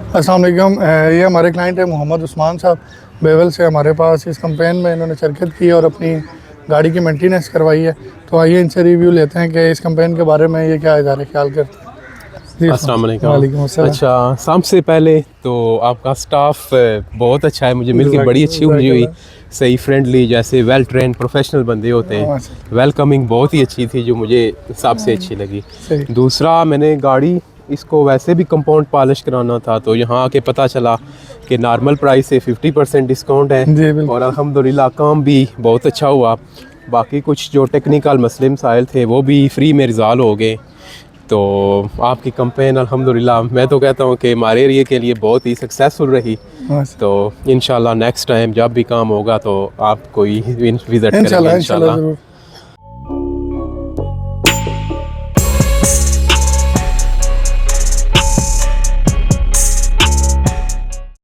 अस्सलाम वालेकुम। ये हमारे क्लाइंट है मोहम्मद उस्मान साहब, बेवल से हमारे पास इस कंपेन में इन्होंने शिरकत की और अपनी गाड़ी की मेंटेनेंस करवाई है। तो आइए इनसे रिव्यू लेते हैं कि इस कंपेन के बारे में ये क्या इज़हार ख्याल करते हैं। जी अस्सलाम वालेकुम। वालेकुम अस्सलाम। अच्छा, सबसे पहले तो आपका स्टाफ बहुत अच्छा है, मुझे मिलके बड़ी अच्छी खुशी हुई। सही, फ्रेंडली, जैसे वेल ट्रेन प्रोफेशनल बंदे होते हैं। वेलकमिंग बहुत ही अच्छी थी, जो मुझे सबसे अच्छी लगी। सही। दूसरा, मैंने गाड़ी इसको वैसे भी कंपाउंड पॉलिश कराना था, तो यहाँ आके पता चला कि नॉर्मल प्राइस से 50% डिस्काउंट है जी और बिल्कुल। अल्हम्दुलिल्लाह काम भी बहुत अच्छा हुआ। बाकी कुछ जो टेक्निकल मसले मसाइल थे वो भी फ्री में रिज़ॉल्व हो गए। तो आपकी कंपेन अल्हम्दुलिल्लाह मैं तो कहता हूँ कि हमारे एरिया के लिए बहुत ही सक्सेसफुल रही। तो इंशाल्लाह नेक्स्ट टाइम जब भी काम होगा तो आप कोई विज़िट करेंगे इंशाल्लाह इंशाल्लाह इंशाल्लाह। ज़रूर।